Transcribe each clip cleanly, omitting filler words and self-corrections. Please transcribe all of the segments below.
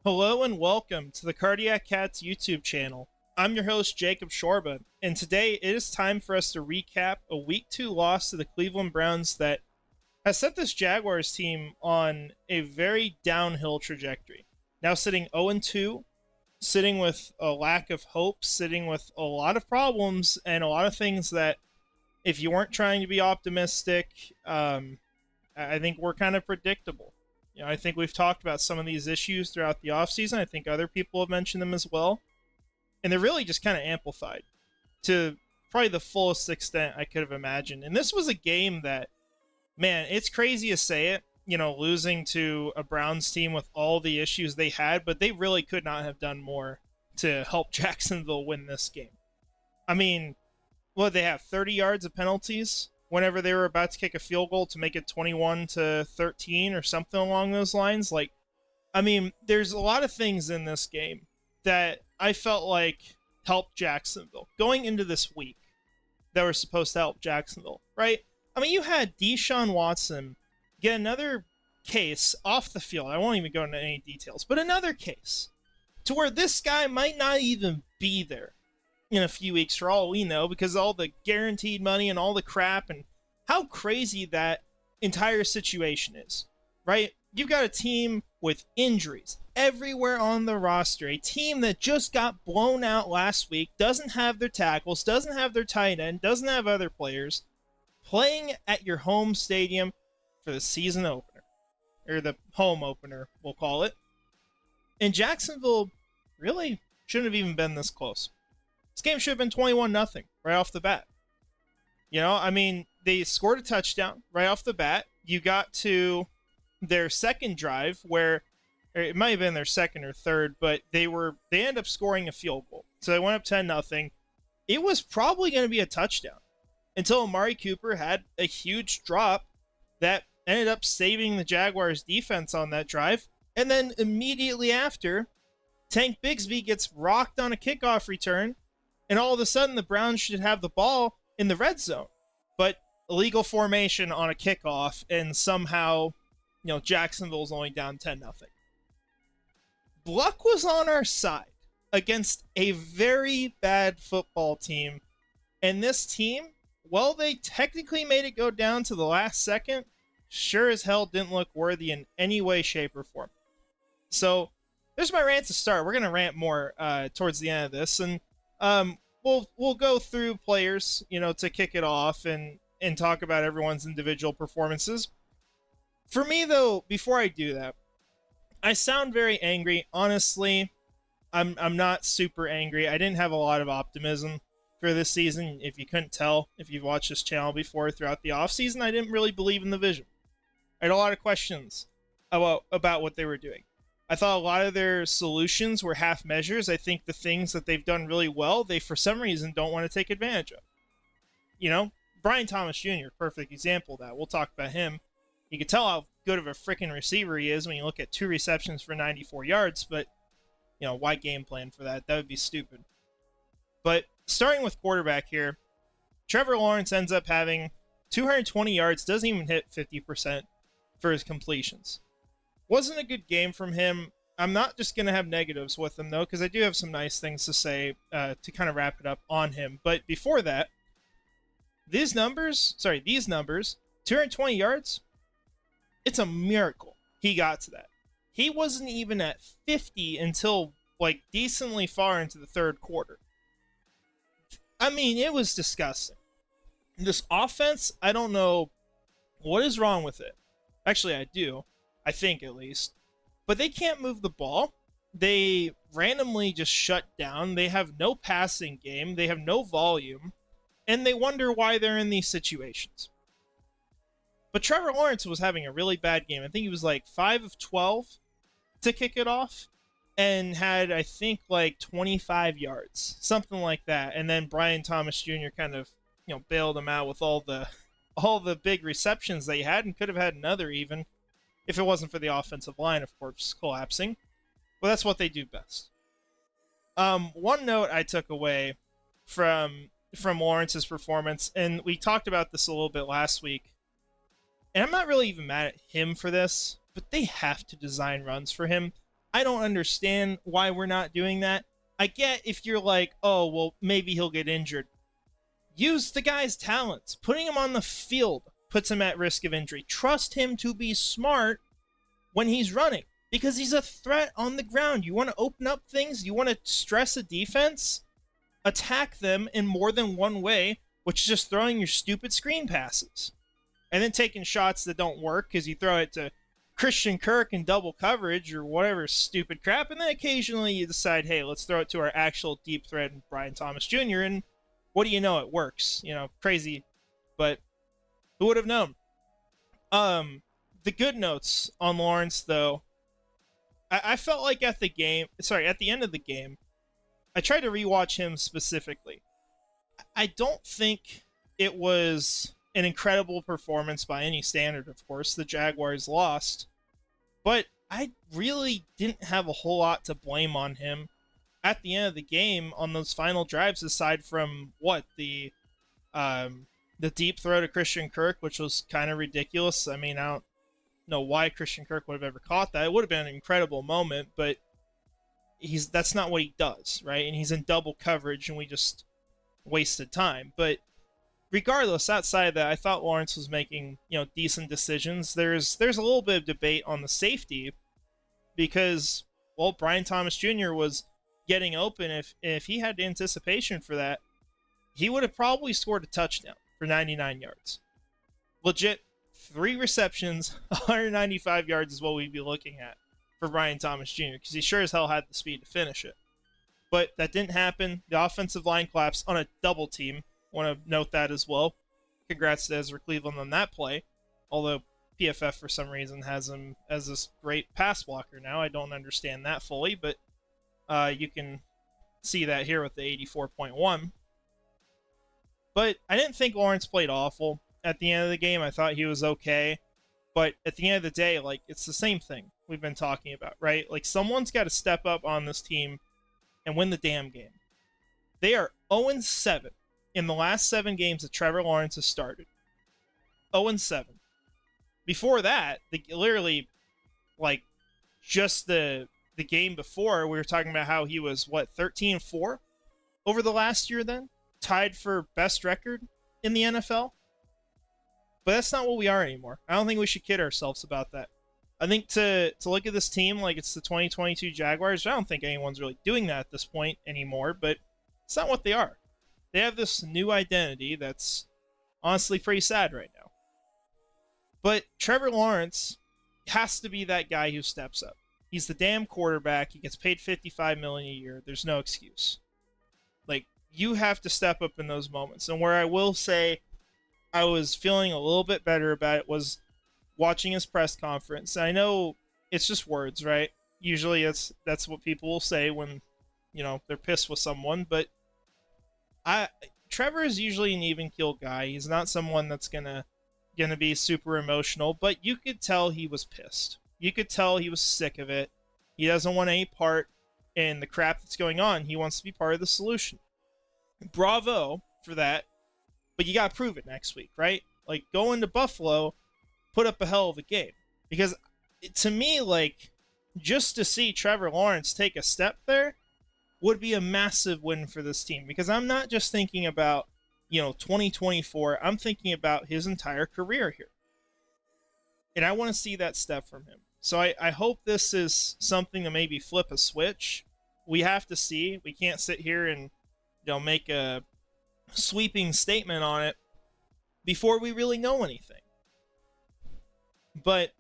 Hello and welcome to the Cardiac Cats YouTube channel. I'm your host, Jacob Shorba, and today it is time for us to recap a Week 2 loss to the Cleveland Browns that has set this Jaguars team on a very downhill trajectory. Now sitting 0-2, sitting with a lack of hope, sitting with a lot of problems, and a lot of things that if you weren't trying to be optimistic, I think were kind of predictable. I think we've talked about some of these issues throughout the offseason. I think other people have mentioned them as well. And they're really just kind of amplified to probably the fullest extent I could have imagined. And this was a game that, man, it's crazy to say it, losing to a Browns team with all the issues they had, but they really could not have done more to help Jacksonville win this game. I mean, they have 30 yards of penalties whenever they were about to kick a field goal to make it 21-13 or something along those lines. There's a lot of things in this game that I felt like helped Jacksonville going into this week that were supposed to help Jacksonville, right? You had Deshaun Watson get another case off the field. I won't even go into any details, but another case to where this guy might not even be there in a few weeks for all we know, because all the guaranteed money and all the crap and how crazy that entire situation is, right? You've got a team with injuries everywhere on the roster, a team that just got blown out last week, doesn't have their tackles, doesn't have their tight end, doesn't have other players, playing at your home stadium for the season opener, or the home opener, we'll call it. And Jacksonville really shouldn't have even been this close. This game should have been 21-0 right off the bat. They scored a touchdown right off the bat. You got to their second drive where it might have been their second or third, but they ended up scoring a field goal. So they went up 10-0. It was probably going to be a touchdown until Amari Cooper had a huge drop that ended up saving the Jaguars defense on that drive. And then immediately after, Tank Bigsby gets rocked on a kickoff return. And all of a sudden, the Browns should have the ball in the red zone. But illegal formation on a kickoff, and somehow, Jacksonville's only down 10-0. Luck was on our side against a very bad football team. And this team, well, they technically made it go down to the last second, sure as hell didn't look worthy in any way, shape, or form. So, there's my rant to start. We're going to rant more towards the end of this. And we'll go through players, to kick it off and talk about everyone's individual performances. For me, though, before I do that, I sound very angry. Honestly, I'm not super angry. I didn't have a lot of optimism for this season. If you couldn't tell, if you've watched this channel before throughout the offseason, I didn't really believe in the vision. I had a lot of questions about what they were doing. I thought a lot of their solutions were half measures. I think the things that they've done really well, they for some reason don't want to take advantage of. Brian Thomas Jr., perfect example of that. We'll talk about him. You can tell how good of a freaking receiver he is when you look at 2 receptions for 94 yards, but, why game plan for that? That would be stupid. But starting with quarterback here, Trevor Lawrence ends up having 220 yards, doesn't even hit 50% for his completions. Wasn't a good game from him. I'm not just going to have negatives with him, though, because I do have some nice things to say to kind of wrap it up on him. But before that, these numbers, 220 yards, it's a miracle he got to that. He wasn't even at 50 until, decently far into the third quarter. It was disgusting. This offense, I don't know what is wrong with it. Actually, I do. I think, at least. But they can't move the ball. They randomly just shut down. They have no passing game. They have no volume. And they wonder why they're in these situations. But Trevor Lawrence was having a really bad game. I think he was 5 of 12 to kick it off. And had, I think, 25 yards. Something like that. And then Brian Thomas Jr. kind of, bailed him out with all the big receptions they had. And could have had another even, if it wasn't for the offensive line, of course, collapsing. But that's what they do best. One note I took away from Lawrence's performance, and we talked about this a little bit last week, and I'm not really even mad at him for this, but they have to design runs for him. I don't understand why we're not doing that. I get if you're like, oh, well, maybe he'll get injured. Use the guy's talents. Putting him on the field puts him at risk of injury. Trust him to be smart when he's running because he's a threat on the ground. You want to open up things, you want to stress a defense, attack them in more than one way, which is just throwing your stupid screen passes and then taking shots that don't work because you throw it to Christian Kirk in double coverage or whatever stupid crap, and then occasionally you decide, hey, let's throw it to our actual deep threat, Brian Thomas Jr., and what do you know, it works. Crazy, but who would have known? The good notes on Lawrence, though, I felt like at the end of the game, I tried to rewatch him specifically. I don't think it was an incredible performance by any standard, of course. The Jaguars lost. But I really didn't have a whole lot to blame on him at the end of the game on those final drives, aside from the deep throw to Christian Kirk, which was kind of ridiculous. I mean, I don't know why Christian Kirk would have ever caught that. It would have been an incredible moment, but that's not what he does, right? And he's in double coverage, and we just wasted time. But regardless, outside of that, I thought Lawrence was making, decent decisions. There's a little bit of debate on the safety because, well, Brian Thomas Jr. was getting open. If he had anticipation for that, he would have probably scored a touchdown for 99 yards. Legit, 3 receptions, 195 yards is what we'd be looking at for Brian Thomas Jr. because he sure as hell had the speed to finish it. But that didn't happen. The offensive line collapsed on a double team. I want to note that as well. Congrats to Ezra Cleveland on that play. Although PFF for some reason has him as this great pass blocker now. I don't understand that fully, but you can see that here with the 84.1. But I didn't think Lawrence played awful at the end of the game. I thought he was okay. But at the end of the day, it's the same thing we've been talking about, right? Someone's got to step up on this team and win the damn game. They are 0-7 in the last 7 games that Trevor Lawrence has started. 0-7. Before that, literally, just the game before, we were talking about how he was, 13-4 over the last year then? Tied for best record in the NFL? But that's not what we are anymore. I don't think we should kid ourselves about that. I think to look at this team like it's the 2022 Jaguars, I don't think anyone's really doing that at this point anymore, but it's not what they are. They have this new identity that's honestly pretty sad right now. But Trevor Lawrence has to be that guy who steps up. He's the damn quarterback. He gets paid $55 million a year. There's no excuse. You have to step up in those moments. And where I will say I was feeling a little bit better about it was watching his press conference. I know it's just words, right? Usually that's what people will say when, they're pissed with someone. But Trevor is usually an even keel guy. He's not someone that's gonna be super emotional. But you could tell he was pissed. You could tell he was sick of it. He doesn't want any part in the crap that's going on. He wants to be part of the solution. Bravo for that. But you got to prove it next week, right? Go into Buffalo, put up a hell of a game. Because to me, just to see Trevor Lawrence take a step there would be a massive win for this team. Because I'm not just thinking about, 2024. I'm thinking about his entire career here. And I want to see that step from him. So I hope this is something to maybe flip a switch. We have to see. We can't sit here and make a sweeping statement on it before we really know anything. But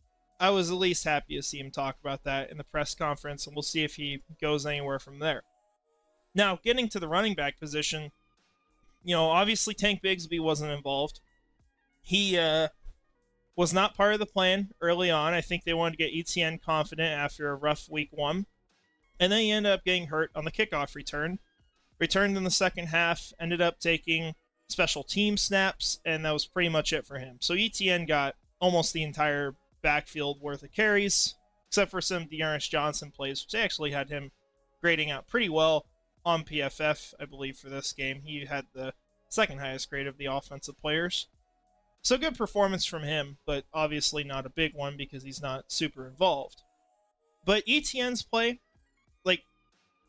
I was at least happy to see him talk about that in the press conference, and we'll see if he goes anywhere from there. Now, getting to the running back position, obviously Tank Bigsby wasn't involved. He was not part of the plan early on. I think they wanted to get ETN confident after a rough week 1. And then he ended up getting hurt on the kickoff return. Returned in the second half, ended up taking special team snaps, and that was pretty much it for him. So ETN got almost the entire backfield worth of carries, except for some Dearness Johnson plays, which actually had him grading out pretty well on PFF, I believe, for this game. He had the second highest grade of the offensive players. So good performance from him, but obviously not a big one because he's not super involved. But ETN's play, like,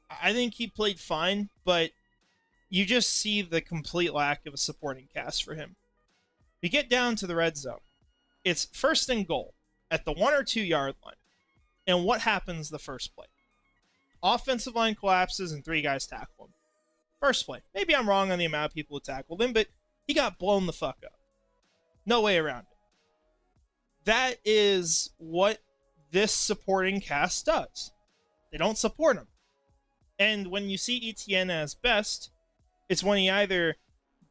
I think he played fine, but you just see the complete lack of a supporting cast for him. You get down to the red zone, it's first and goal at the 1 or 2 yard line. And what happens the first play? Offensive line collapses and 3 guys tackle him. First play. Maybe I'm wrong on the amount of people who tackled him, but he got blown the fuck up. No way around it. That is what this supporting cast does. They don't support him. And when you see ETN as best, it's when he either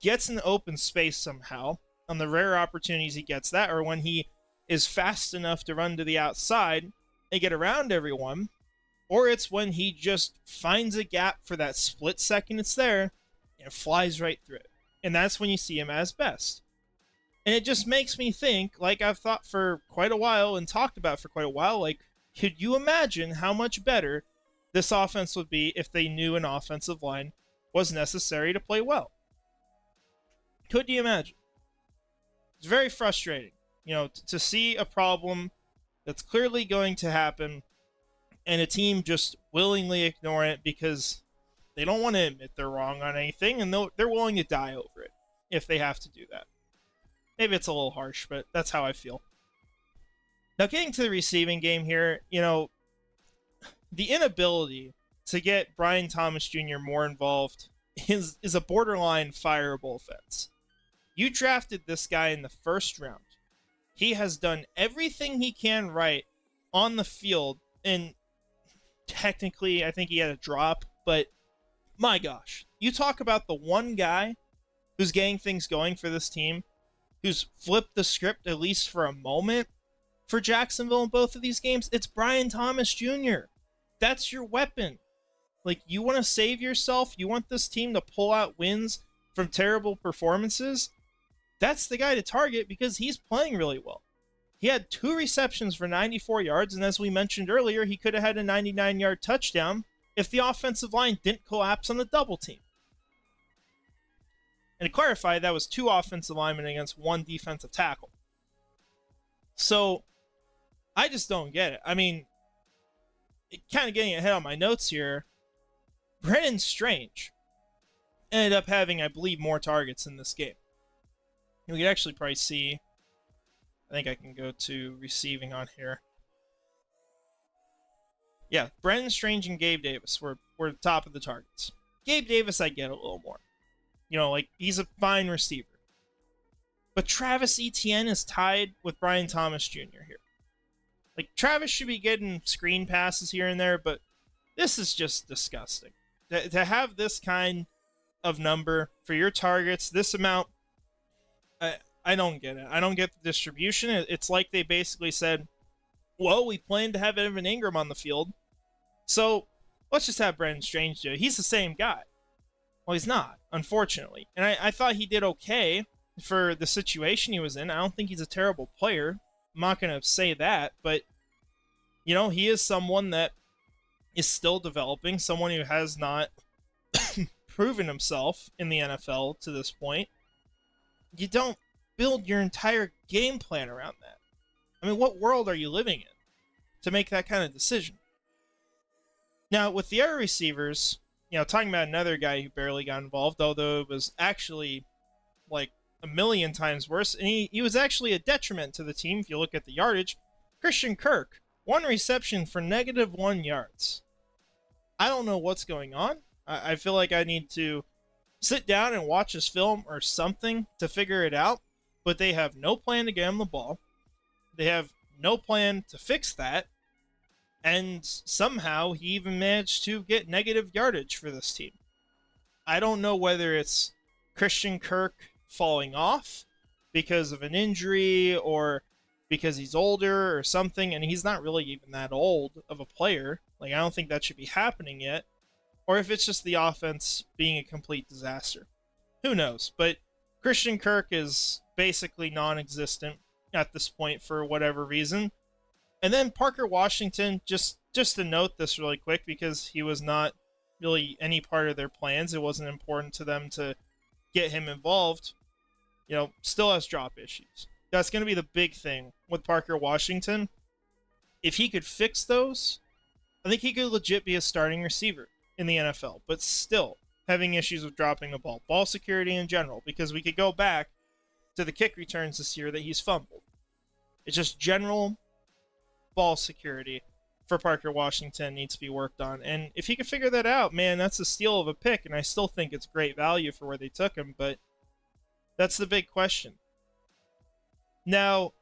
gets an open space somehow, on the rare opportunities he gets that, or when he is fast enough to run to the outside and get around everyone, or it's when he just finds a gap for that split second it's there and flies right through it. And that's when you see him as best. And it just makes me think, like I've thought for quite a while and talked about for quite a while, like, could you imagine how much better this offense would be if they knew an offensive line was necessary to play well? Could you imagine? It's very frustrating, to see a problem that's clearly going to happen and a team just willingly ignore it because they don't want to admit they're wrong on anything, and they're willing to die over it if they have to do that. Maybe it's a little harsh, but that's how I feel. Now, getting to the receiving game here, the inability to get Brian Thomas Jr. more involved is a borderline fireable offense. You drafted this guy in the first round. He has done everything he can right on the field, and technically, I think he had a drop, but my gosh, you talk about the one guy who's getting things going for this team, who's flipped the script at least for a moment for Jacksonville in both of these games, it's Brian Thomas Jr. That's your weapon. Like, you want to save yourself? You want this team to pull out wins from terrible performances? That's the guy to target because he's playing really well. He had 2 receptions for 94 yards, and as we mentioned earlier, he could have had a 99-yard touchdown if the offensive line didn't collapse on the double team. And to clarify, that was 2 offensive linemen against 1 defensive tackle. So, I just don't get it. I mean, kind of getting ahead on my notes here, Brennan Strange ended up having, I believe, more targets in this game. We could actually probably see, I think I can go to receiving on here. Yeah, Brennan Strange and Gabe Davis were the top of the targets. Gabe Davis, I get a little more. He's a fine receiver. But Travis Etienne is tied with Brian Thomas Jr. here. Travis should be getting screen passes here and there, but this is just disgusting. To have this kind of number for your targets, this amount, I don't get it. I don't get the distribution. It's like they basically said, well, we plan to have Evan Ingram on the field, so let's just have Brennan Strange do it. He's the same guy. Well, he's not, unfortunately. And I thought he did okay for the situation he was in. I don't think he's a terrible player. I'm not going to say that, but, he is someone that is still developing, someone who has not proven himself in the NFL to this point. You don't build your entire game plan around that. I mean, what world are you living in to make that kind of decision? Now, with the other receivers, talking about another guy who barely got involved, although it was actually like a million times worse, and he was actually a detriment to the team if you look at the yardage. Christian Kirk, 1 reception for -1 yards. I don't know what's going on. I feel like I need to sit down and watch this film or something to figure it out, but they have no plan to get him the ball. They have no plan to fix that, and somehow he even managed to get negative yardage for this team. I don't know whether it's Christian Kirk falling off because of an injury or because he's older or something, and he's not really even that old of a player. I don't think that should be happening yet. Or if it's just the offense being a complete disaster. Who knows? But Christian Kirk is basically non-existent at this point for whatever reason. And then Parker Washington, just to note this really quick, because he was not really any part of their plans. It wasn't important to them to get him involved. Still has drop issues. That's going to be the big thing with Parker Washington. If he could fix those, I think he could legit be a starting receiver in the NFL, but still having issues with dropping the ball security in general, because we could go back to the kick returns this year that he's fumbled. It's just general ball security for Parker Washington needs to be worked on. And if he could figure that out, man, that's a steal of a pick, and I still think it's great value for where they took him, but that's the big question. Now,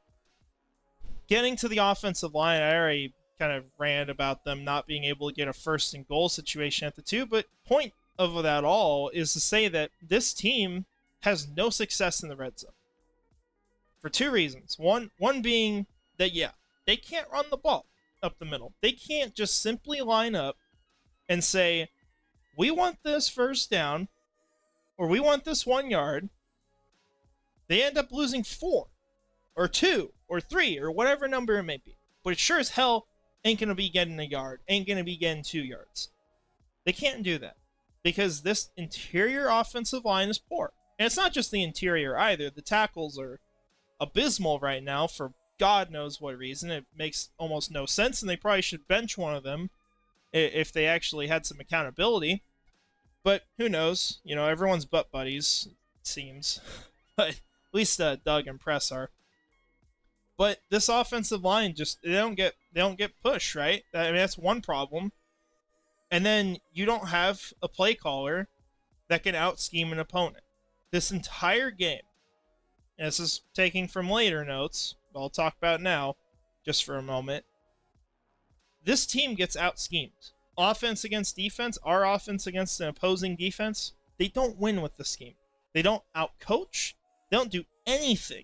getting to the offensive line, I already kind of ranted about them not being able to get a first and goal situation at the 2, but point of that all is to say that this team has no success in the red zone for 2 reasons. One being that, yeah, they can't run the ball up the middle. They can't just simply line up and say, we want this first down, or we want this 1 yard. They end up losing 4 or 2 or 3 or whatever number it may be. But it sure as hell ain't going to be getting a yard, ain't going to be getting 2 yards. They can't do that because this interior offensive line is poor. And it's not just the interior either. The tackles are abysmal right now for God knows what reason. It makes almost no sense, and they probably should bench one of them if they actually had some accountability. But who knows? You know, everyone's butt buddies, it seems. But at least Doug and Press are. But this offensive line just they don't get pushed, right? I mean, that's one problem. And then you don't have a play caller that can out-scheme an opponent. This entire game, and this is taking from later notes, but I'll talk about now just for a moment. This team gets out-schemed. Offense against defense, our offense against an opposing defense, they don't win with the scheme. They don't out-coach. They don't do anything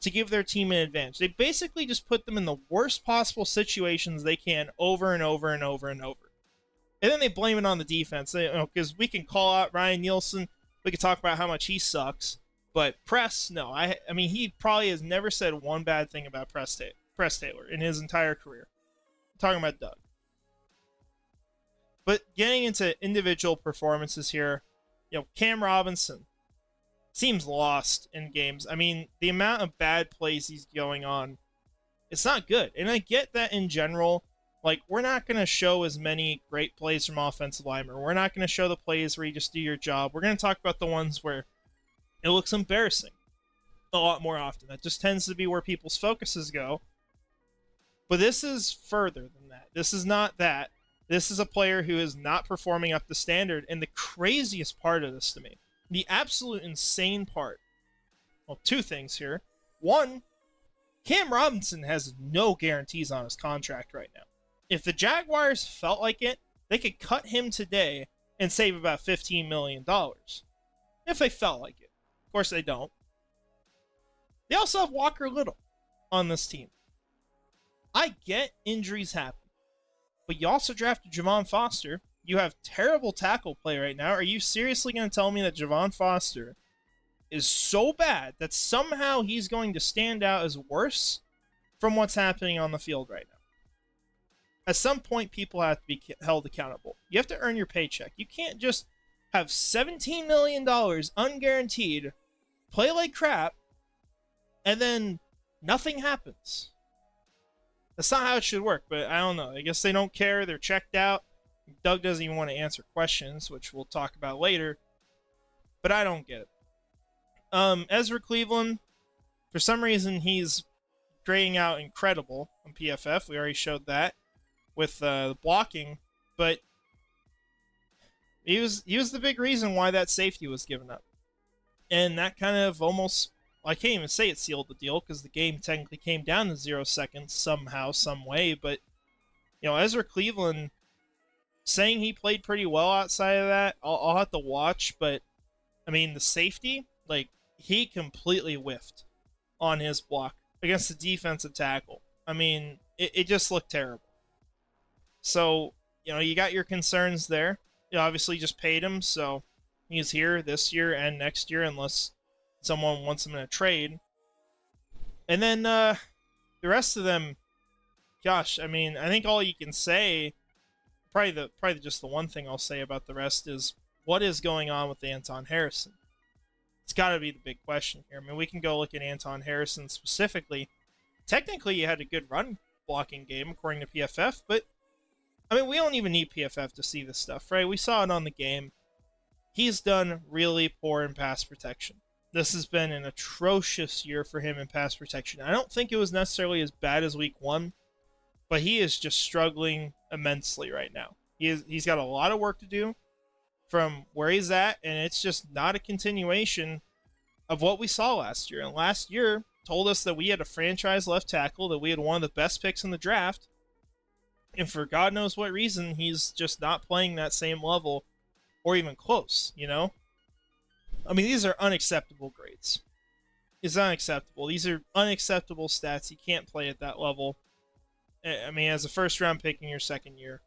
to give their team an advantage. They basically just put them in the worst possible situations they can over and over and over and over. And then they blame it on the defense. Because we can call out Ryan Nielsen. We can talk about how much he sucks. But Press, no. I mean, he probably has never said one bad thing about Press Taylor in his entire career. I'm talking about Doug. But getting into individual performances here, Cam Robinson seems lost in games. I mean, the amount of bad plays he's going on, it's not good. And I get that in general. Like, we're not going to show as many great plays from offensive linemen. We're not going to show the plays where you just do your job. We're going to talk about the ones where it looks embarrassing a lot more often. That just tends to be where people's focuses go. But this is further than that. This is not that. This is a player who is not performing up to standard. And the craziest part of this to me, the absolute insane part, well, 2 things here. One, Cam Robinson has no guarantees on his contract right now. If the Jaguars felt like it, they could cut him today and save about $15 million. If they felt like it. Of course they don't. They also have Walker Little on this team. I get injuries happen. But you also drafted Javon Foster. You have terrible tackle play right now. Are you seriously going to tell me that Javon Foster is so bad that somehow he's going to stand out as worse from what's happening on the field right now? At some point, people have to be held accountable. You have to earn your paycheck. You can't just have $17 million unguaranteed, play like crap, and then nothing happens. That's not how it should work, but I don't know. I guess they don't care. They're checked out. Doug doesn't even want to answer questions, which we'll talk about later. But I don't get it. Ezra Cleveland, for some reason, he's grading out incredible on PFF. We already showed that with the blocking, but he was the big reason why that safety was given up. And that kind of almost, I can't even say it sealed the deal because the game technically came down to 0 seconds somehow, some way. But, Ezra Cleveland saying he played pretty well outside of that, I'll have to watch. But, I mean, the safety, he completely whiffed on his block against the defensive tackle. I mean, it just looked terrible. So, you got your concerns there. You obviously just paid him, so he's here this year and next year unless someone wants him in a trade. And then the rest of them, gosh, I mean, I think all you can say, probably just the one thing I'll say about the rest is what is going on with Anton Harrison? It's got to be the big question here. I mean, we can go look at Anton Harrison specifically. Technically, he had a good run blocking game according to PFF, but I mean, we don't even need PFF to see this stuff, right? We saw it on the game. He's done really poor in pass protection. This has been an atrocious year for him in pass protection. I don't think it was necessarily as bad as week one, but he is just struggling immensely right now. He's got a lot of work to do from where he's at, and it's just not a continuation of what we saw last year. And last year told us that we had a franchise left tackle, that we had one of the best picks in the draft, and for God knows what reason, he's just not playing that same level or even close, you know? I mean, these are unacceptable grades. It's unacceptable. These are unacceptable stats. You can't play at that level. I mean, as a first round pick in your second year.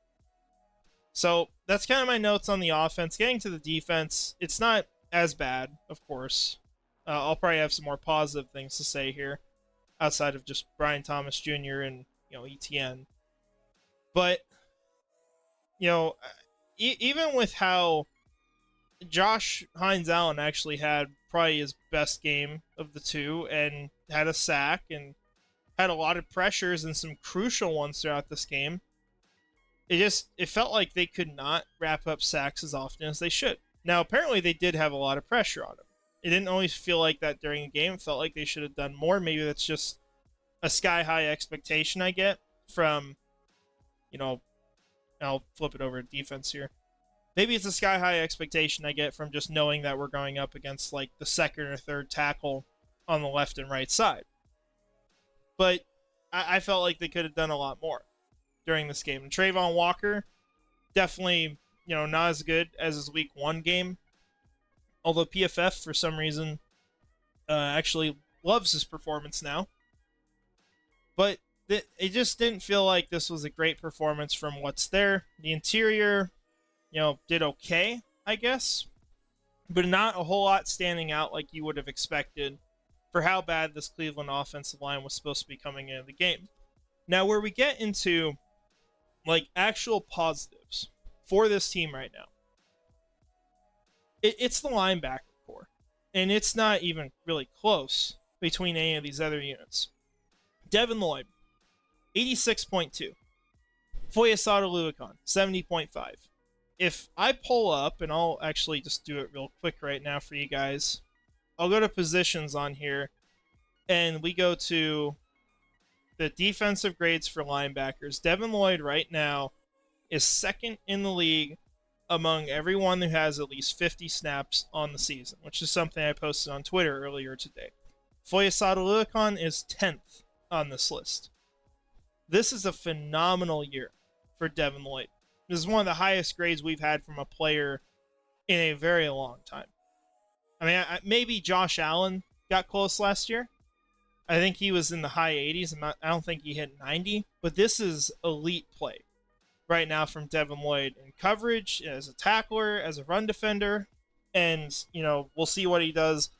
So that's kind of my notes on the offense. Getting to the defense, it's not as bad, of course. I'll probably have some more positive things to say here outside of just Brian Thomas Jr. and, ETN. But, even with how Josh Hines-Allen actually had probably his best game of the two and had a sack and had a lot of pressures and some crucial ones throughout this game, it felt like they could not wrap up sacks as often as they should. Now, apparently they did have a lot of pressure on them. It didn't always feel like that during the game. It felt like they should have done more. Maybe that's just a sky-high expectation I get from, I'll flip it over to defense here. Maybe it's a sky-high expectation I get from just knowing that we're going up against, like, the second or third tackle on the left and right side. But I felt like they could have done a lot more during this game. And Trayvon Walker, definitely, not as good as his week one game. Although PFF, for some reason, actually loves his performance now. But it just didn't feel like this was a great performance from what's there. The interior, did okay, I guess. But not a whole lot standing out like you would have expected for how bad this Cleveland offensive line was supposed to be coming into the game. Now, where we get into, like, actual positives for this team right now, it's the linebacker core. And it's not even really close between any of these other units. Devin Lloyd, 86.2. Foyesade Oluokun, 70.5. If I pull up, and I'll actually just do it real quick right now for you guys, I'll go to positions on here, and we go to the defensive grades for linebackers. Devin Lloyd right now is second in the league among everyone who has at least 50 snaps on the season, which is something I posted on Twitter earlier today. Foyesade Oluokun is 10th on this list. This is a phenomenal year for Devin Lloyd. This is one of the highest grades we've had from a player in a very long time. I mean, maybe Josh Allen got close last year. I think he was in the high 80s. I don't think he hit 90. But this is elite play right now from Devin Lloyd in coverage, as a tackler, as a run defender. And, we'll see what he does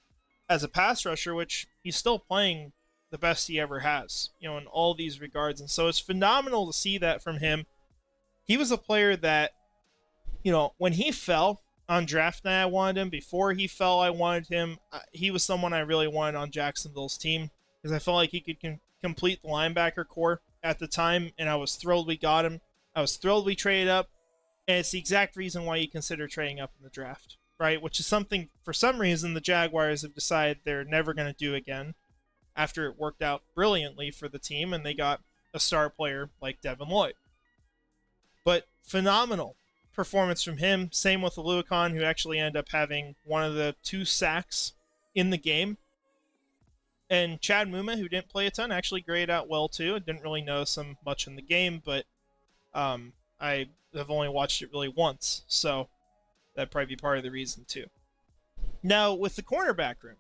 as a pass rusher, which he's still playing the best he ever has, in all these regards. And so it's phenomenal to see that from him. He was a player that, when he fell on draft night, I wanted him. Before he fell, I wanted him. He was someone I really wanted on Jacksonville's team because I felt like he could complete the linebacker core at the time, and I was thrilled we got him. I was thrilled we traded up, and it's the exact reason why you consider trading up in the draft, right? Which is something, for some reason, the Jaguars have decided they're never going to do again after it worked out brilliantly for the team, and they got a star player like Devin Lloyd. But phenomenal performance from him. Same with Oluokun, who actually ended up having one of the 2 sacks in the game. And Chad Muma, who didn't play a ton, actually graded out well too. I didn't really notice him much in the game, but I have only watched it really once, so that'd probably be part of the reason too. Now, with the cornerback room,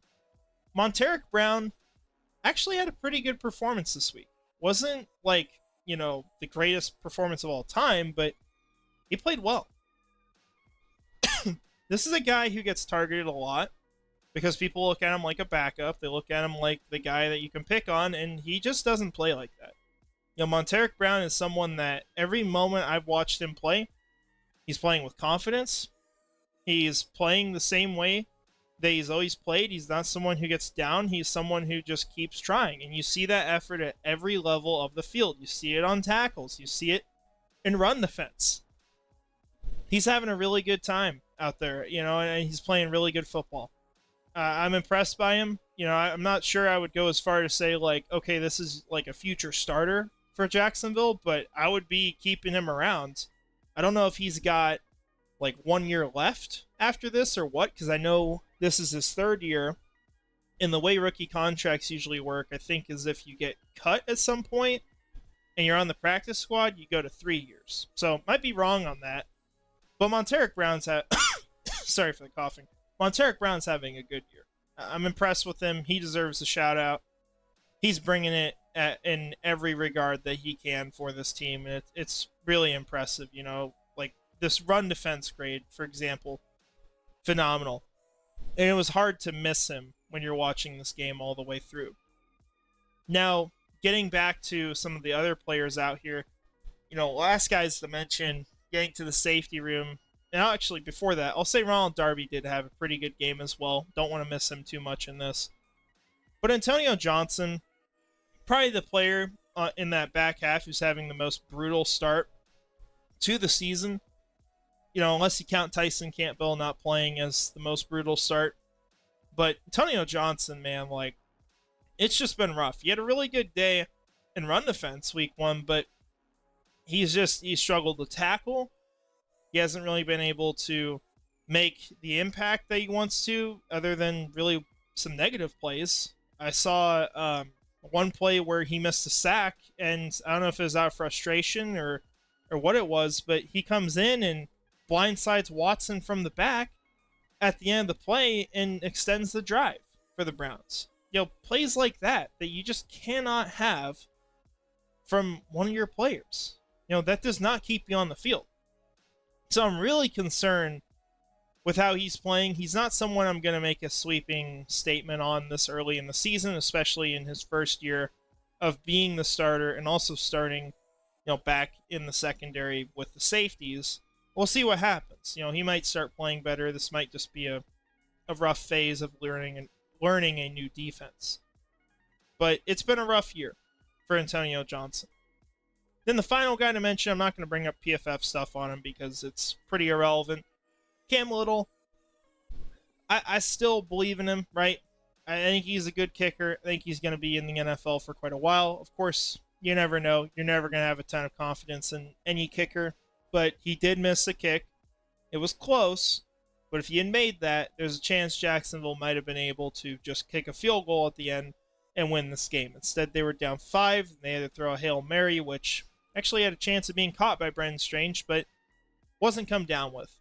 Montaric Brown actually had a pretty good performance this week. Wasn't like, the greatest performance of all time, but he played well. This is a guy who gets targeted a lot because people look at him like a backup. They look at him like the guy that you can pick on, and he just doesn't play like that. Montaric Brown is someone that every moment I've watched him play, he's playing with confidence. He's playing the same way that he's always played. He's not someone who gets down. He's someone who just keeps trying. And you see that effort at every level of the field. You see it on tackles. You see it and run defense. He's having a really good time out there, and he's playing really good football. I'm impressed by him. I'm not sure I would go as far to say, like, okay, this is like a future starter for Jacksonville, but I would be keeping him around. I don't know if he's got like 1 year left after this or what, because I know this is his third year. And the way rookie contracts usually work, I think, is if you get cut at some point and you're on the practice squad, you go to 3 years. So might be wrong on that. But Monteric Brown's sorry for the coughing. Monteric Brown's having a good year. I'm impressed with him. He deserves a shout out. He's bringing it in every regard that he can for this team, and it's really impressive. Like this run defense grade, for example, phenomenal. And it was hard to miss him when you're watching this game all the way through. Now, getting back to some of the other players out here, last guys to mention, getting to the safety room. And actually, before that, I'll say Ronald Darby did have a pretty good game as well. Don't want to miss him too much in this. But Antonio Johnson, probably the player in that back half who's having the most brutal start to the season. Unless you count Tyson Campbell not playing as the most brutal start. But Antonio Johnson, man, like, it's just been rough. He had a really good day in run defense week 1, but he struggled to tackle. He hasn't really been able to make the impact that he wants to, other than really some negative plays. I saw one play where he missed a sack, and I don't know if it was out of frustration or what it was, but he comes in and blindsides Watson from the back at the end of the play and extends the drive for the Browns. Plays like that you just cannot have from one of your players. That does not keep you on the field. So I'm really concerned with how he's playing. He's not someone I'm going to make a sweeping statement on this early in the season, especially in his first year of being the starter and also starting, back in the secondary with the safeties. We'll see what happens. He might start playing better. This might just be a rough phase of learning a new defense. But it's been a rough year for Antonio Johnson. Then the final guy to mention, I'm not going to bring up PFF stuff on him because it's pretty irrelevant. Cam Little, I still believe in him, right? I think he's a good kicker. I think he's going to be in the NFL for quite a while. Of course, you never know. You're never going to have a ton of confidence in any kicker. But he did miss a kick. It was close. But if he had made that, there's a chance Jacksonville might have been able to just kick a field goal at the end and win this game. Instead, they were down 5. And they had to throw a Hail Mary, which actually had a chance of being caught by Brendan Strange, but wasn't come down with.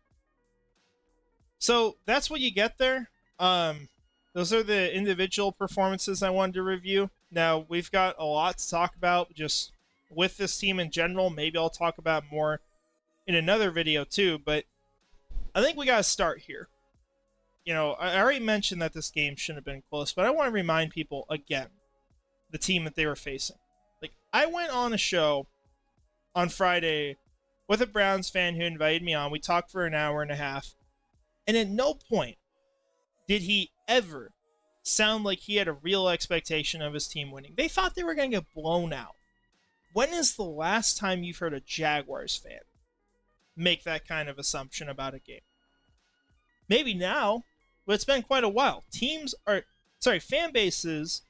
So that's what you get there. Those are the individual performances I wanted to review. Now, we've got a lot to talk about just with this team in general. Maybe I'll talk about more in another video too, but I think we got to start here. I already mentioned that this game shouldn't have been close, but I want to remind people again, the team that they were facing. Like, I went on a show on Friday with a Browns fan who invited me on. We talked for an hour and a half, and at no point did he ever sound like he had a real expectation of his team winning. They thought they were going to get blown out. When is the last time you've heard a Jaguars fan make that kind of assumption about a game? Maybe now, but it's been quite a while. Fan bases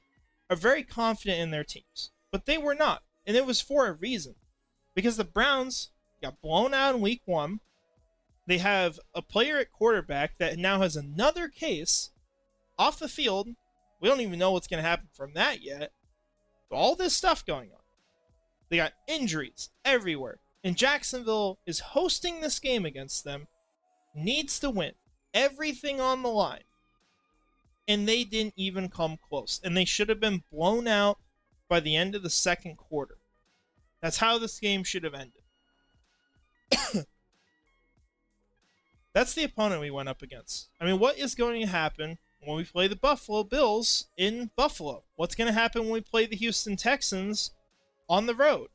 are very confident in their teams, but they were not, and it was for a reason. Because the Browns got blown out in week 1. They have a player at quarterback that now has another case off the field. We don't even know what's going to happen from that yet. But all this stuff going on. They got injuries everywhere. And Jacksonville is hosting this game against them. Needs to win. Everything on the line. And they didn't even come close. And they should have been blown out by the end of the second quarter. That's how this game should have ended. That's the opponent we went up against. I mean, what is going to happen when we play the Buffalo Bills in Buffalo? What's going to happen when we play the Houston Texans on the road?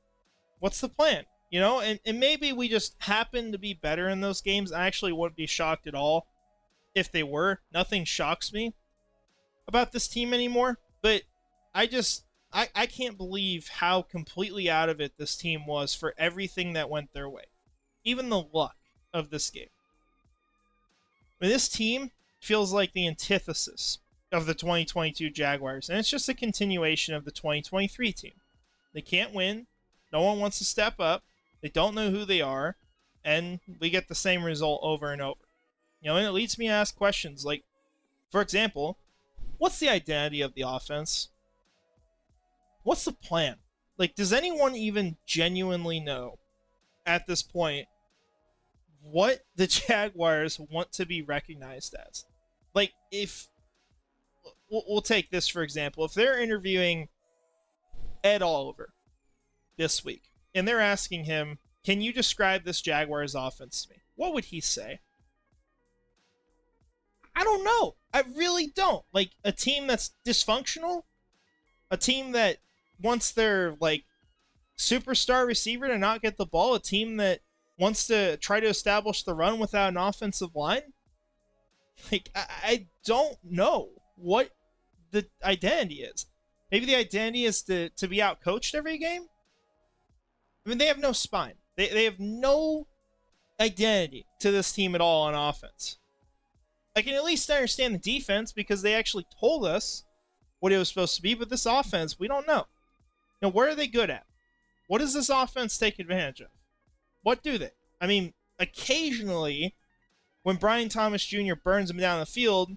What's the plan? And maybe we just happen to be better in those games. I actually wouldn't be shocked at all if they were. Nothing shocks me about this team anymore. But I can't believe how completely out of it this team was for everything that went their way. Even the luck of this game. I mean, this team feels like the antithesis of the 2022 Jaguars, and it's just a continuation of the 2023 team. They can't win. No one wants to step up. They don't know who they are, and we get the same result over and over. And it leads me to ask questions like, for example, what's the identity of the offense? What's the plan? Like, does anyone even genuinely know at this point what the Jaguars want to be recognized as? Like, if we'll take this for example, if they're interviewing Ed Oliver this week and they're asking him, can you describe this Jaguars offense to me? What would he say? I don't know. I really don't. Like, a team that's dysfunctional, a team that wants their like superstar receiver to not get the ball, a team that wants to try to establish the run without an offensive line. Like, I don't know what the identity is. Maybe the identity is to be out coached every game. I mean, they have no spine. They have no identity to this team at all on offense. I can at least understand the defense because they actually told us what it was supposed to be, but this offense, we don't know. What are they good at? What does this offense take advantage of? What do they? I mean, occasionally, when Brian Thomas Jr. burns him down the field,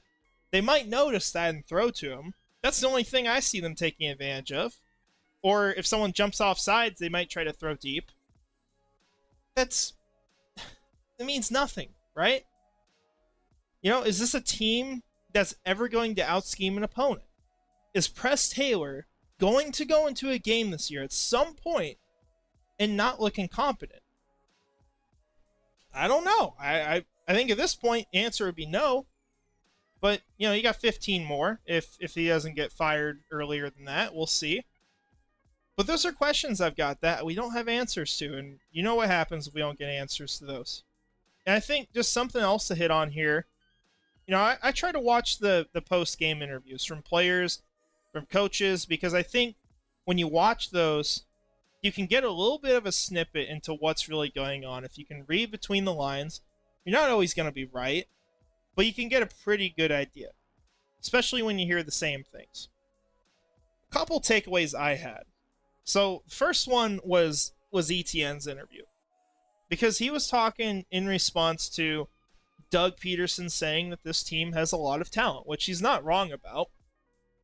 they might notice that and throw to him. That's the only thing I see them taking advantage of. Or if someone jumps off sides, they might try to throw deep. It means nothing, right? Is this a team that's ever going to out-scheme an opponent? Is Press Taylor going to go into a game this year at some point and not look incompetent? I don't know. I think at this point, the answer would be no. But, you got 15 more if he doesn't get fired earlier than that. We'll see. But those are questions I've got that we don't have answers to. And you know what happens if we don't get answers to those. And I think just something else to hit on here. I try to watch the post-game interviews from players, from coaches, because I think when you watch those, you can get a little bit of a snippet into what's really going on. If you can read between the lines, you're not always going to be right, but you can get a pretty good idea, especially when you hear the same things. A couple takeaways I had. So, first one was Etienne's interview, because he was talking in response to Doug Peterson saying that this team has a lot of talent, which he's not wrong about.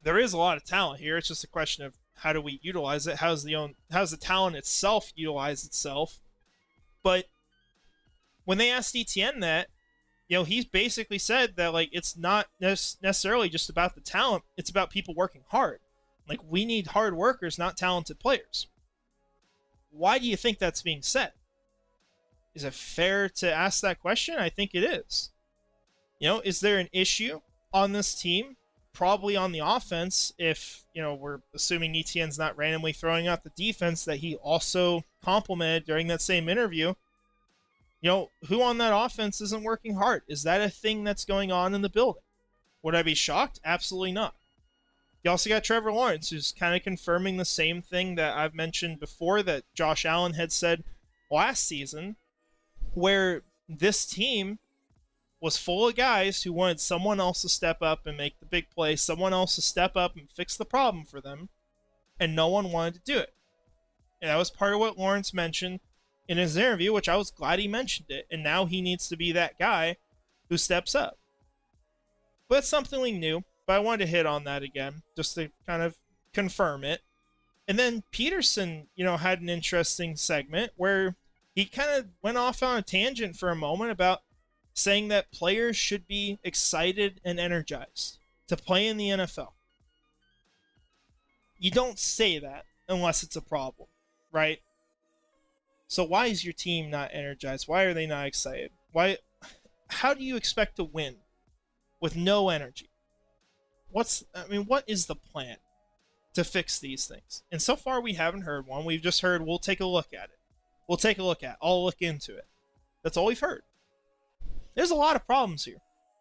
There is a lot of talent here. It's just a question of how do we utilize it? How's the talent itself utilize itself? But when they asked Etienne that, he basically said that like it's not necessarily just about the talent. It's about people working hard. Like, we need hard workers, not talented players. Why do you think that's being said? Is it fair to ask that question? I think it is. Is there an issue on this team? Probably on the offense, if, we're assuming Etienne's not randomly throwing out the defense that he also complimented during that same interview. Who on that offense isn't working hard? Is that a thing that's going on in the building? Would I be shocked? Absolutely not. You also got Trevor Lawrence, who's kind of confirming the same thing that I've mentioned before that Josh Allen had said last season, where this team was full of guys who wanted someone else to step up and make the big play, someone else to step up and fix the problem for them, and no one wanted to do it. And that was part of what Lawrence mentioned in his interview, which I was glad he mentioned it, and now he needs to be that guy who steps up. But that's something we knew, but I wanted to hit on that again, just to kind of confirm it. And then Peterson, had an interesting segment where he kind of went off on a tangent for a moment about saying that players should be excited and energized to play in the NFL. You don't say that unless it's a problem, right? So why is your team not energized? Why are they not excited? How do you expect to win with no energy? What is the plan to fix these things? And so far we haven't heard one. We've just heard, we'll take a look at it. I'll look into it. That's all we've heard. There's a lot of problems here.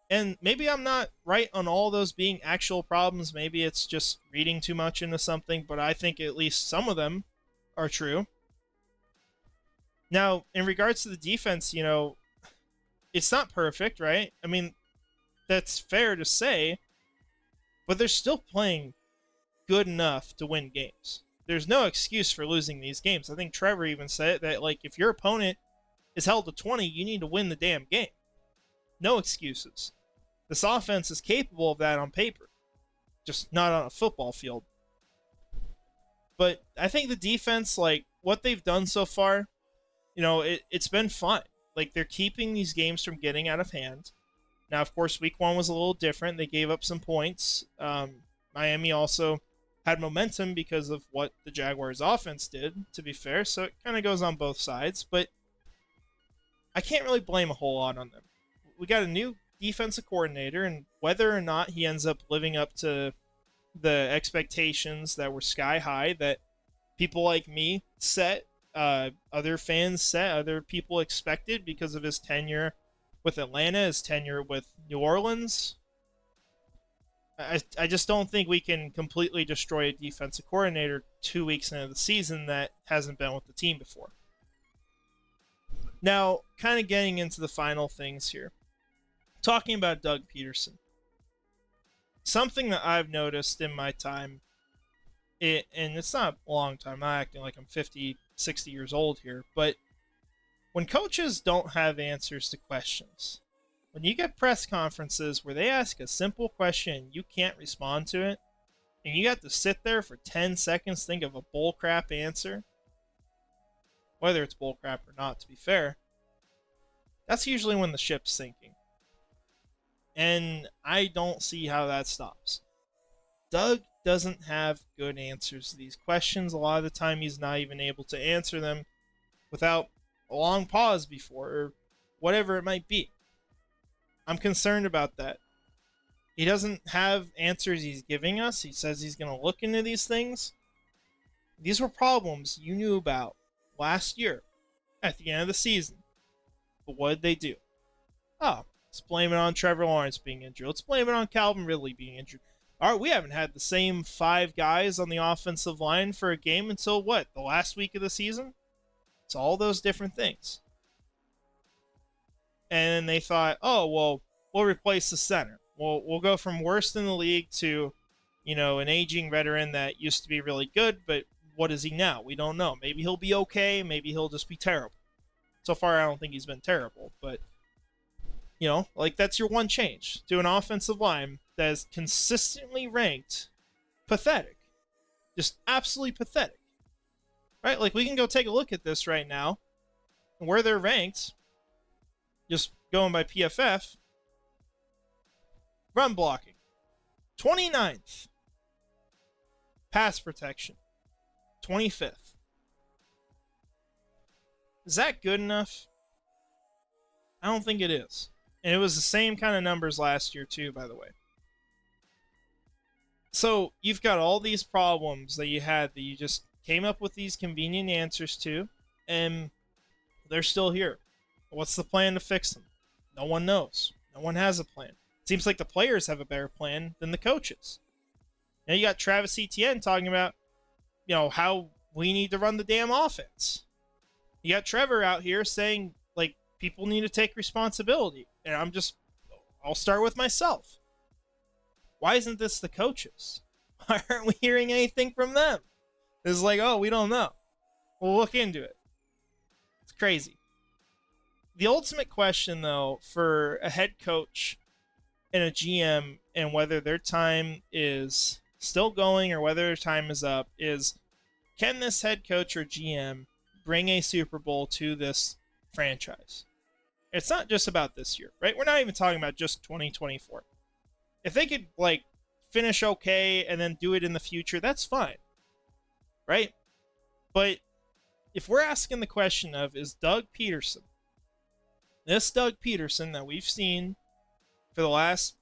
And maybe I'm not right on all those being actual problems. Maybe it's just reading too much into something, but I think at least some of them are true. Now, in regards to the defense, it's not perfect, right? I mean, that's fair to say, but they're still playing good enough to win games. There's no excuse for losing these games. I think Trevor even said it, that, like, if your opponent is held to 20, you need to win the damn game. No excuses. This offense is capable of that on paper, just not on a football field. But I think the defense, like what they've done so far, it's been fun. Like, they're keeping these games from getting out of hand. Now, of course, week one was a little different. They gave up some points. Miami also had momentum because of what the Jaguars offense did, to be fair. So it kind of goes on both sides. But I can't really blame a whole lot on them. We got a new defensive coordinator, and whether or not he ends up living up to the expectations that were sky high that people like me set, other fans set, other people expected because of his tenure with Atlanta, his tenure with New Orleans, I just don't think we can completely destroy a defensive coordinator 2 weeks into the season that hasn't been with the team before. Now, kind of getting into the final things here. Talking about Doug Peterson. Something that I've noticed in my time, and it's not a long time, I'm not acting like I'm 50, 60 years old here, but when coaches don't have answers to questions, when you get press conferences where they ask a simple question and you can't respond to it, and you have to sit there for 10 seconds, think of a bullcrap answer, whether it's bullcrap or not, to be fair, that's usually when the ship's sinking. And I don't see how that stops. Doug doesn't have good answers to these questions. A lot of the time, he's not even able to answer them without a long pause before, or whatever it might be. I'm concerned about that. He doesn't have answers he's giving us. He says he's going to look into these things. These were problems you knew about last year at the end of the season. But what did they do? Oh, let's blame it on Trevor Lawrence being injured. Let's blame it on Calvin Ridley being injured. All right, we haven't had the same 5 guys on the offensive line for a game until what? The last week of the season? It's all those different things. And they thought, oh, well, we'll replace the center. We'll go from worst in the league to, an aging veteran that used to be really good, but what is he now? We don't know. Maybe he'll be okay. Maybe he'll just be terrible. So far, I don't think he's been terrible, but, that's your one change to an offensive line that is consistently ranked pathetic. Just absolutely pathetic. Right? Like, we can go take a look at this right now, and where they're ranked, just going by PFF, run blocking, 29th. Pass protection, 25th. Is that good enough? I don't think it is. And it was the same kind of numbers last year too, by the way. So you've got all these problems that you had that you just came up with these convenient answers to, and they're still here. What's the plan to fix them? No one knows. No one has a plan. It seems like the players have a better plan than the coaches. Now you got Travis Etienne talking about, how we need to run the damn offense. You got Trevor out here saying, like, people need to take responsibility. And I'll start with myself. Why isn't this the coaches? Why aren't we hearing anything from them? It's like, oh, we don't know. We'll look into it. It's crazy. The ultimate question, though, for a head coach and a GM, and whether their time is still going or whether their time is up, is can this head coach or GM bring a Super Bowl to this franchise? It's not just about this year, right? We're not even talking about just 2024. If they could, finish okay and then do it in the future, that's fine, right? But if we're asking the question of, is Doug Peterson, this Doug Peterson that we've seen for the last,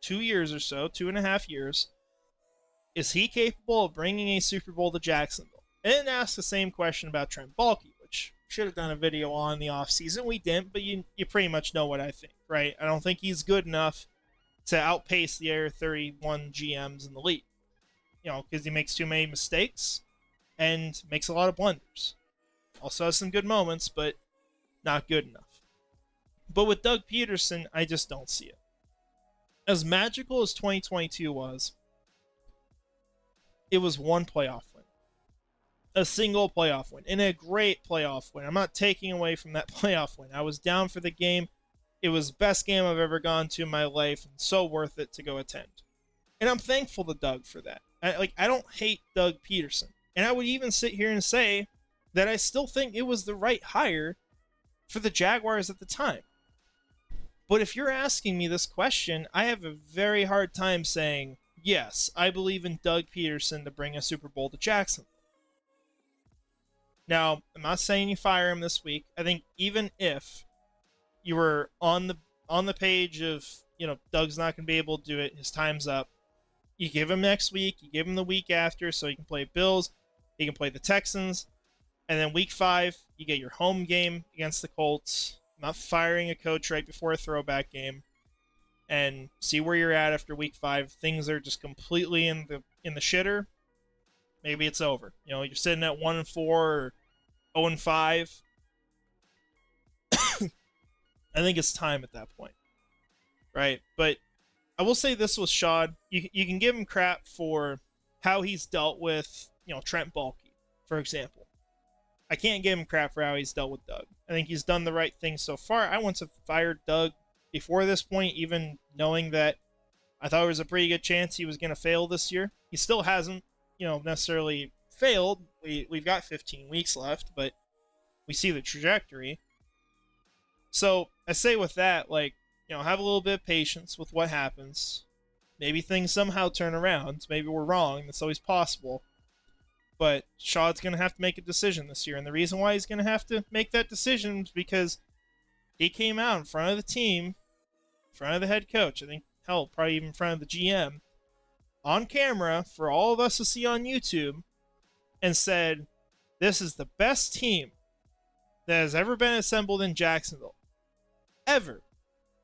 2 years or so, 2.5 years, is he capable of bringing a Super Bowl to Jacksonville? And ask the same question about Trent Baalke, which should have done a video on the offseason. We didn't, but you pretty much know what I think, right? I don't think he's good enough to outpace the other 31 GMs in the league, because he makes too many mistakes and makes a lot of blunders. Also has some good moments, but not good enough. But with Doug Peterson, I just don't see it. As magical as 2022 was, it was one playoff win. A single playoff win. And a great playoff win. I'm not taking away from that playoff win. I was down for the game. It was the best game I've ever gone to in my life, and so worth it to go attend. And I'm thankful to Doug for that. I don't hate Doug Peterson. And I would even sit here and say that I still think it was the right hire for the Jaguars at the time. But if you're asking me this question, I have a very hard time saying, yes, I believe in Doug Peterson to bring a Super Bowl to Jacksonville. Now, I'm not saying you fire him this week. I think even if you were on the page of, Doug's not going to be able to do it, his time's up, you give him next week, you give him the week after so he can play Bills, he can play the Texans, and then week 5, you get your home game against the Colts. Not firing a coach right before a throwback game, and see where you're at after week 5. Things are just completely in the shitter. Maybe it's over. You're sitting at 1-4 or 0-5. I think it's time at that point, right? But I will say this with Shad. You can give him crap for how he's dealt with, Trent Baalke, for example. I can't give him crap for how he's dealt with Doug. I think he's done the right thing so far. I wouldn't have fired Doug before this point, even knowing that I thought there was a pretty good chance he was going to fail this year. He still hasn't, necessarily failed. We've got 15 weeks left, but we see the trajectory. So I say with that, have a little bit of patience with what happens. Maybe things somehow turn around. Maybe we're wrong. That's always possible. But Shad's going to have to make a decision this year. And the reason why he's going to have to make that decision is because he came out in front of the team, in front of the head coach, I think, hell, probably even in front of the GM, on camera for all of us to see on YouTube, and said, this is the best team that has ever been assembled in Jacksonville. Ever.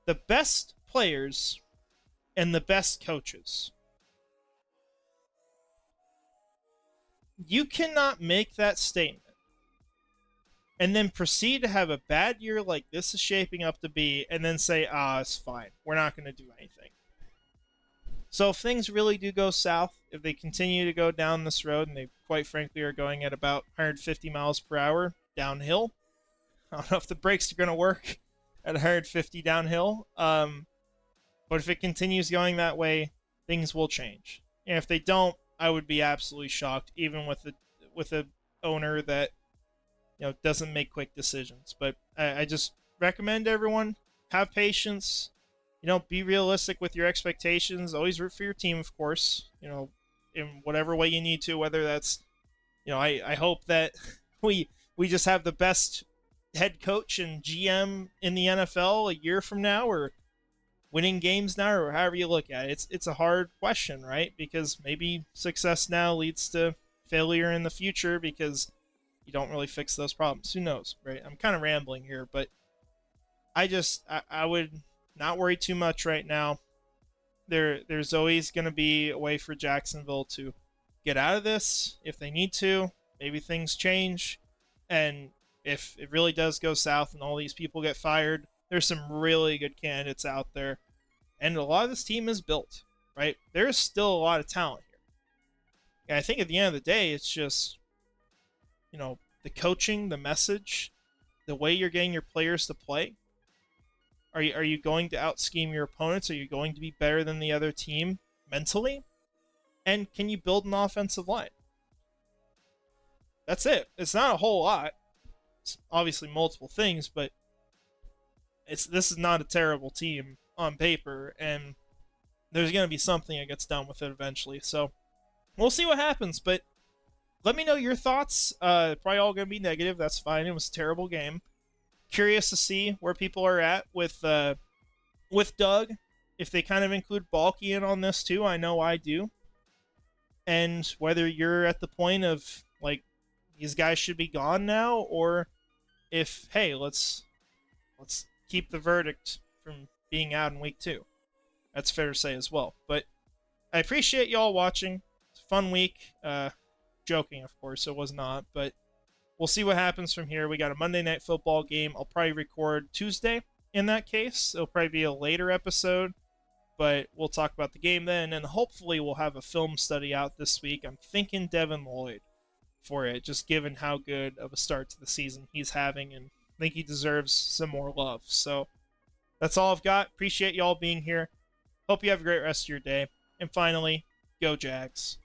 The best players and the best coaches. You cannot make that statement and then proceed to have a bad year like this is shaping up to be, and then say, it's fine. We're not going to do anything. So if things really do go south, if they continue to go down this road, and they quite frankly are going at about 150 miles per hour downhill, I don't know if the brakes are going to work at 150 downhill, but if it continues going that way, things will change. And if they don't, I would be absolutely shocked, even with a owner that doesn't make quick decisions. But I just recommend everyone have patience. Be realistic with your expectations. Always root for your team, of course. In whatever way you need to. Whether that's, I hope that we just have the best head coach and GM in the NFL a year from now, or winning games now, or however you look at it. It's a hard question, right? Because maybe success now leads to failure in the future because you don't really fix those problems. Who knows, right? I'm kind of rambling here, but I would not worry too much right now. There's always going to be a way for Jacksonville to get out of this if they need to. Maybe things change, and if it really does go south and all these people get fired, there's some really good candidates out there. And a lot of this team is built, right? There's still a lot of talent here. And I think at the end of the day, it's just, the coaching, the message, the way you're getting your players to play. Are you going to out-scheme your opponents? Are you going to be better than the other team mentally? And can you build an offensive line? That's it. It's not a whole lot. It's obviously multiple things, but this is not a terrible team on paper, and there's going to be something that gets done with it eventually. So we'll see what happens, but let me know your thoughts. Probably all going to be negative. That's fine. It was a terrible game. Curious to see where people are at with Doug, if they kind of include Baalke in on this too. I know I do. And whether you're at the point of, these guys should be gone now, or if, hey, let's keep the verdict from being out in week 2. That's fair to say as well. But I appreciate y'all watching. It's a fun week. Joking, of course, it was not, but we'll see what happens from here. We got a Monday Night Football game. I'll probably record Tuesday in that case. It'll probably be a later episode, but we'll talk about the game then, and hopefully we'll have a film study out this week. I'm thinking Devin Lloyd for it, just given how good of a start to the season he's having, and I think he deserves some more love. So that's all I've got. Appreciate y'all being here. Hope you have a great rest of your day. And finally, go Jags.